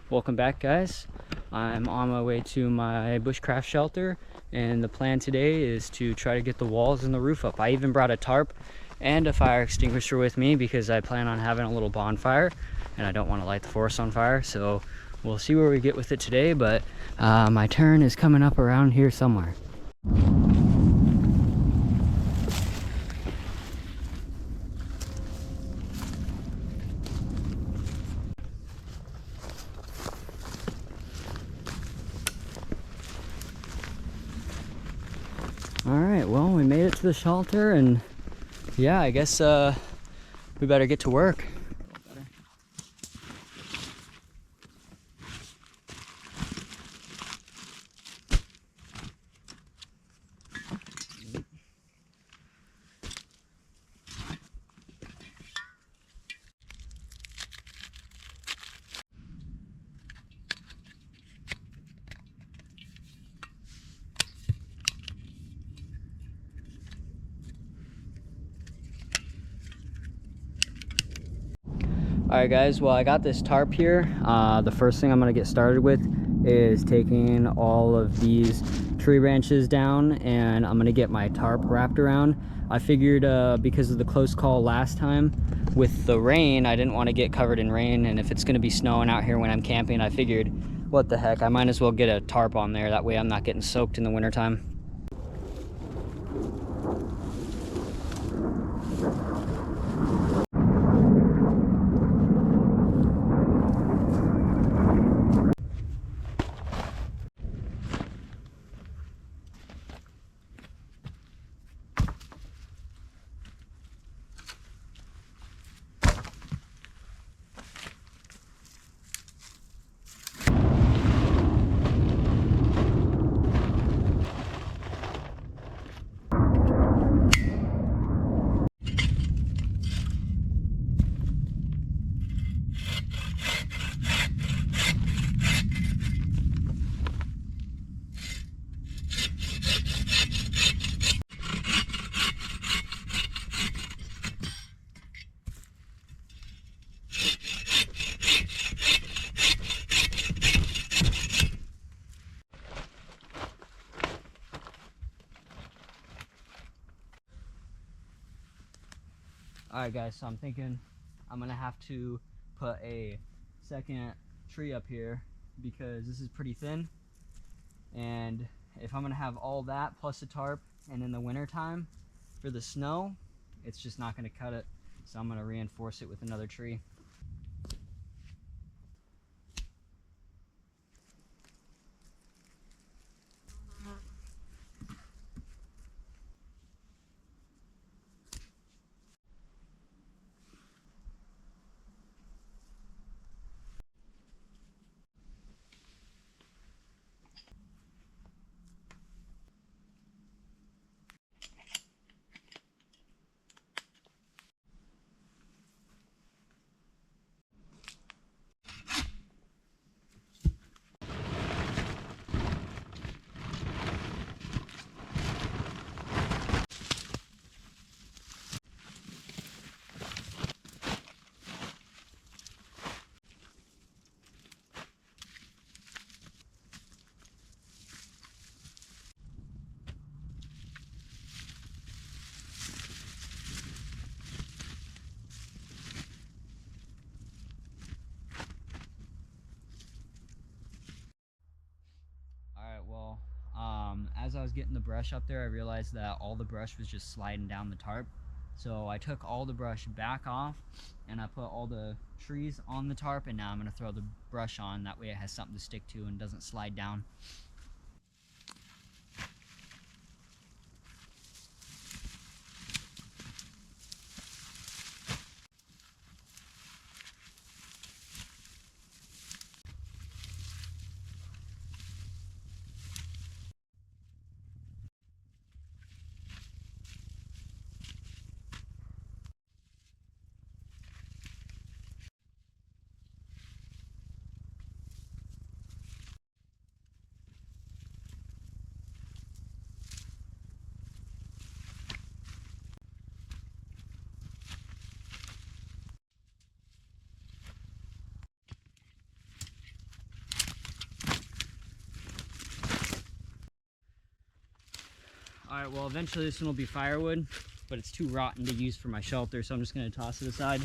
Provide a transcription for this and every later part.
Welcome back, guys. I'm on my way to my bushcraft shelter, and the plan today is to try to get the walls and the roof up. I even brought a tarp and a fire extinguisher with me because I plan on having a little bonfire and I don't want to light the forest on fire. So we'll see where we get with it today, but my turn is coming up around here somewhere. All right, well, we made it to the shelter, and yeah, I guess we better get to work. Alright guys, well, I got this tarp here. The first thing I'm going to get started with is taking all of these tree branches down, and I'm going to get my tarp wrapped around. I figured because of the close call last time with the rain, I didn't want to get covered in rain, and if it's going to be snowing out here when I'm camping, I figured, what the heck, I might as well get a tarp on there. That way I'm not getting soaked in the wintertime. Alright guys, so I'm thinking I'm gonna have to put a second tree up here because this is pretty thin, and if I'm gonna have all that plus a tarp, and in the winter time for the snow, it's just not gonna cut it. So I'm gonna reinforce it with another tree. Alright, well, as I was getting the brush up there, I realized that all the brush was just sliding down the tarp. So I took all the brush back off, and I put all the trees on the tarp, and now I'm going to throw the brush on. That way it has something to stick to and doesn't slide down. Alright, well eventually this one will be firewood, but it's too rotten to use for my shelter, so I'm just going to toss it aside.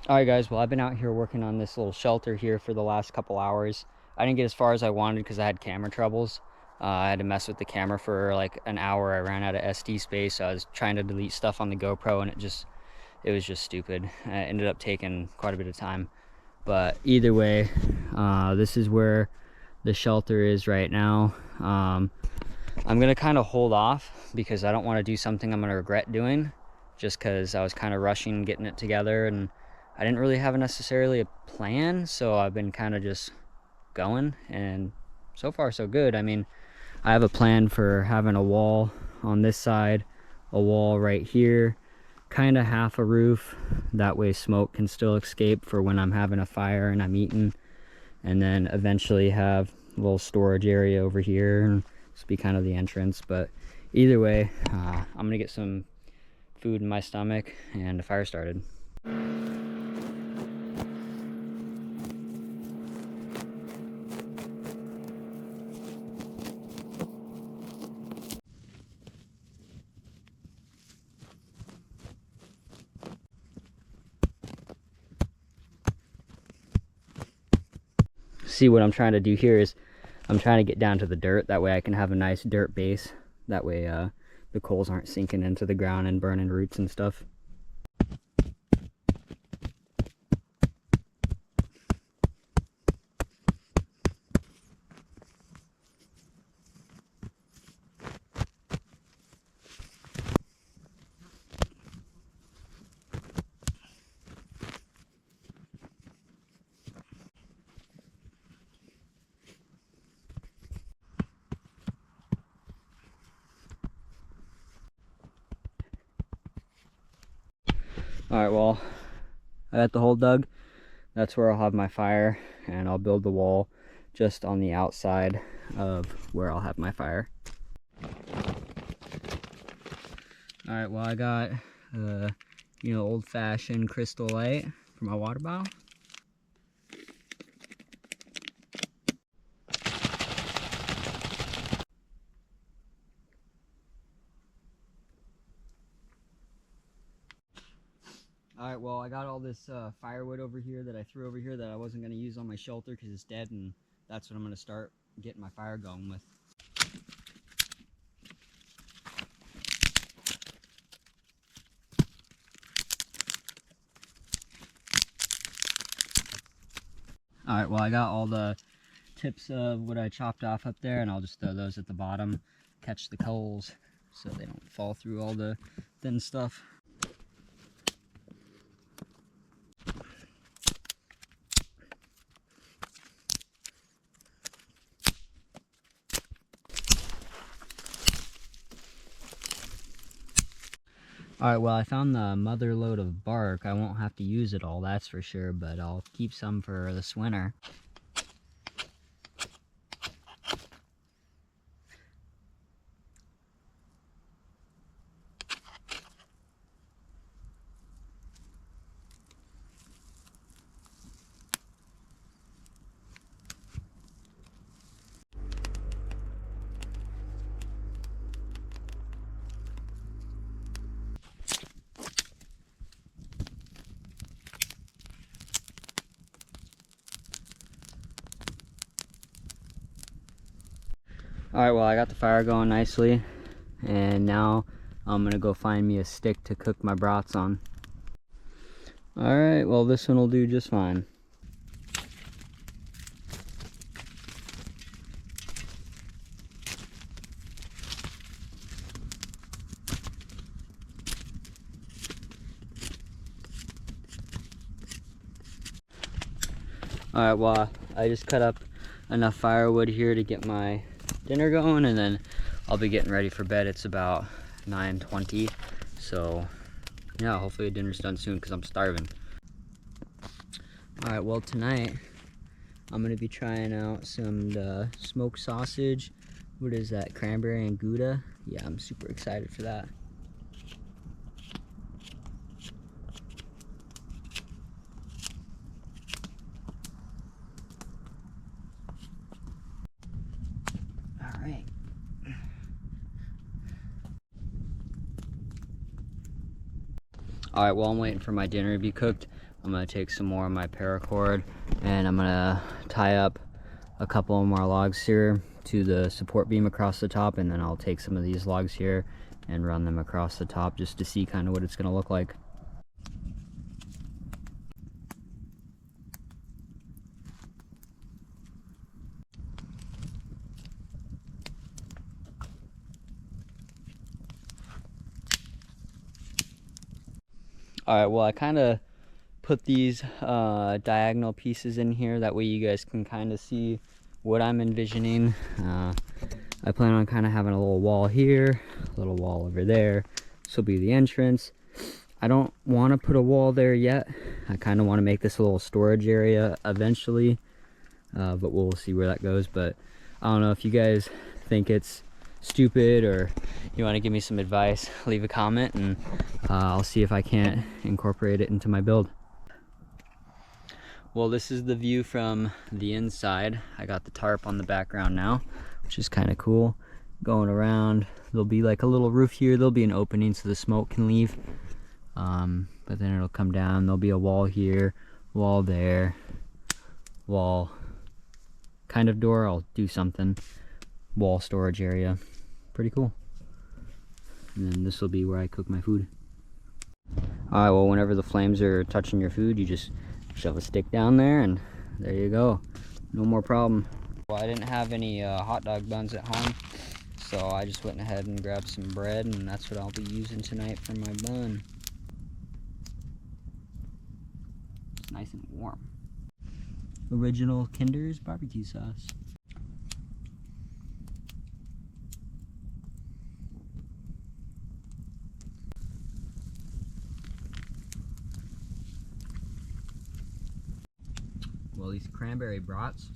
Alright guys, well I've been out here working on this little shelter here for the last couple hours. I didn't get as far as I wanted because I had camera troubles. I had to mess with the camera for like an hour. I ran out of SD space. I was trying to delete stuff on the GoPro and it was just stupid. It ended up taking quite a bit of time. But either way, this is where the shelter is right now. I'm gonna kind of hold off because I don't want to do something I'm gonna regret doing, just because I was kind of rushing getting it together and I didn't really have necessarily a plan, so I've been kind of just going, and so far so good. I mean, I have a plan for having a wall on this side, a wall right here, kind of half a roof. That way smoke can still escape for when I'm having a fire and I'm eating. and then eventually have a little storage area over here, and this will be kind of the entrance. But either way, I'm gonna get some food in my stomach and a fire started. See, what I'm trying to do here is I'm trying to get down to the dirt. That way I can have a nice dirt base. That way the coals aren't sinking into the ground and burning roots and stuff. Alright, well, I got the hole dug. That's where I'll have my fire, and I'll build the wall just on the outside of where I'll have my fire. Alright, well, I got old-fashioned crystal light for my water bottle. Alright, well, I got all this firewood over here that I threw over here that I wasn't going to use on my shelter because it's dead, and that's what I'm going to start getting my fire going with. Alright, well, I got all the tips of what I chopped off up there, and I'll just throw those at the bottom, catch the coals so they don't fall through all the thin stuff. Alright, well, I found the mother load of bark. I won't have to use it all, that's for sure, but I'll keep some for this winter. Alright, well, I got the fire going nicely, and now I'm gonna go find me a stick to cook my brats on. Alright, well, this one will do just fine. Alright, well, I just cut up enough firewood here to get my dinner going, and then I'll be getting ready for bed. It's about 9:20, so yeah, hopefully dinner's done soon because I'm starving. Alright, well, tonight I'm gonna be trying out some smoked sausage. What is that, cranberry and Gouda? Yeah, I'm super excited for that. Alright. Alright, well, I'm waiting for my dinner to be cooked. I'm gonna take some more of my paracord, and I'm gonna tie up a couple more logs here to the support beam across the top, and then I'll take some of these logs here and run them across the top just to see kind of what it's gonna look like. Alright, well, I kind of put these diagonal pieces in here, that way you guys can kind of see what I'm envisioning. I plan on kind of having a little wall here, a little wall over there. This will be the entrance. I don't want to put a wall there yet. I kind of want to make this a little storage area eventually. but we'll see where that goes. But I don't know if you guys think it's stupid or you want to give me some advice, leave a comment, and I'll see if I can't incorporate it into my build. Well, this is the view from the inside. I got the tarp on the background now, which is kind of cool. Going around, there'll be like a little roof here. There'll be an opening so the smoke can leave, but then it'll come down. There'll be a wall here, wall there, wall kind of door. I'll do something, wall storage area. Pretty cool. And then this will be where I cook my food. Alright, well, whenever the flames are touching your food, you just shove a stick down there and there you go. No more problem. Well, I didn't have any hot dog buns at home, so I just went ahead and grabbed some bread, and that's what I'll be using tonight for my bun. It's nice and warm. Original Kinder's barbecue sauce. Well, these cranberry brats,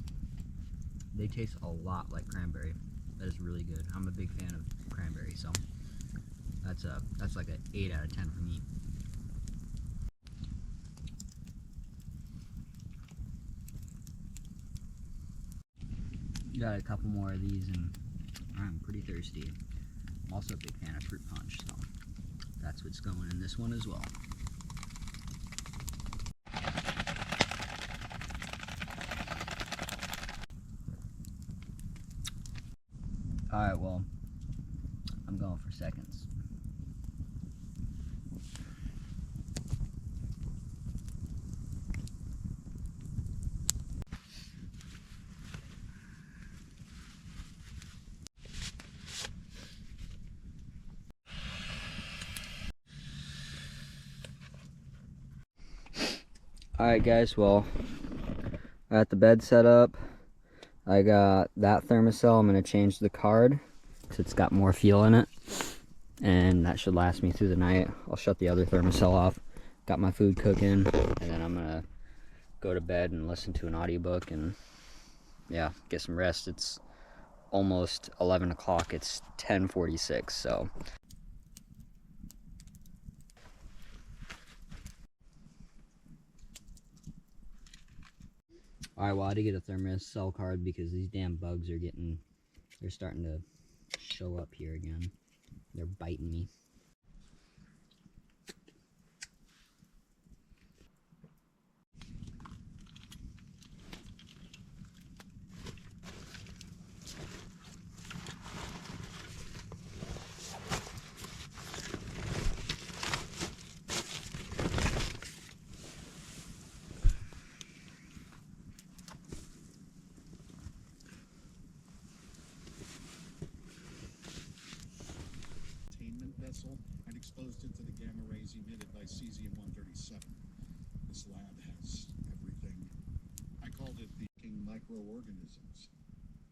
they taste a lot like cranberry. That is really good. I'm a big fan of cranberry, so that's like an 8 out of 10 for me. Got a couple more of these and I'm pretty thirsty. I'm also a big fan of fruit punch, so that's what's going in this one as well. Alright, well, I'm going for seconds. Alright guys, well, I got the bed set up. I got that thermocell. I'm going to change the card because it's got more fuel in it, and that should last me through the night. I'll shut the other thermocell off. Got my food cooking, and then I'm going to go to bed and listen to an audiobook and yeah, get some rest. It's almost 11 o'clock. It's 10:46, so alright, well, I had to get a thermocell card because these damn bugs are they're starting to show up here again. They're biting me. And exposed it to the gamma rays emitted by cesium-137. This lab has everything. I called it the microorganisms.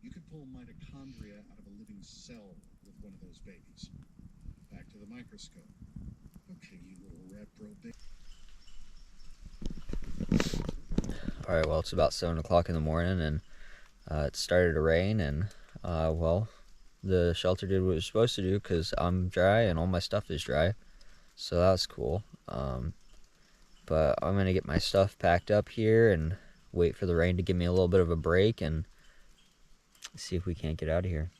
You could pull mitochondria out of a living cell with one of those babies. Back to the microscope. Okay, you little rat bro baby. Alright, well, it's about 7 o'clock in the morning, and it started to rain, and well, the shelter did what it was supposed to do because I'm dry and all my stuff is dry, so that's cool. But I'm gonna get my stuff packed up here and wait for the rain to give me a little bit of a break and see if we can't get out of here.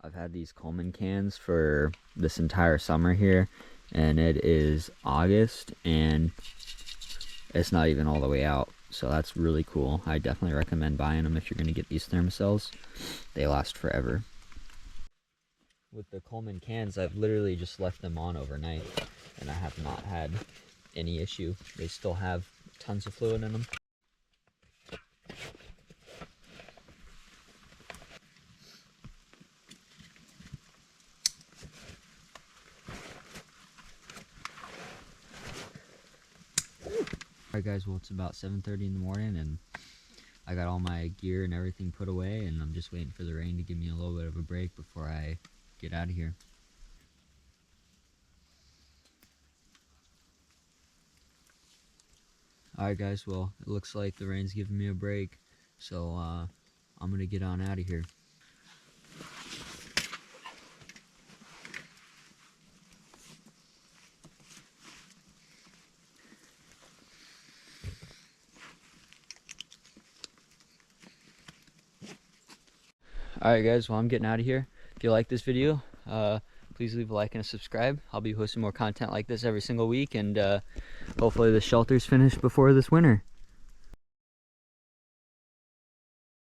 I've had these Coleman cans for this entire summer here, and it is August and it's not even all the way out, so that's really cool. I definitely recommend buying them if you're going to get these thermocells. They last forever. with the Coleman cans, I've literally just left them on overnight, and I have not had any issue. They still have tons of fluid in them. Alright guys, well it's about 7:30 in the morning and I got all my gear and everything put away, and I'm just waiting for the rain to give me a little bit of a break before I get out of here. Alright guys, well it looks like the rain's giving me a break, so I'm gonna get on out of here. Alright guys, well I'm getting out of here. If you like this video, please leave a like and a subscribe. I'll be posting more content like this every single week, and hopefully the shelter's finished before this winter.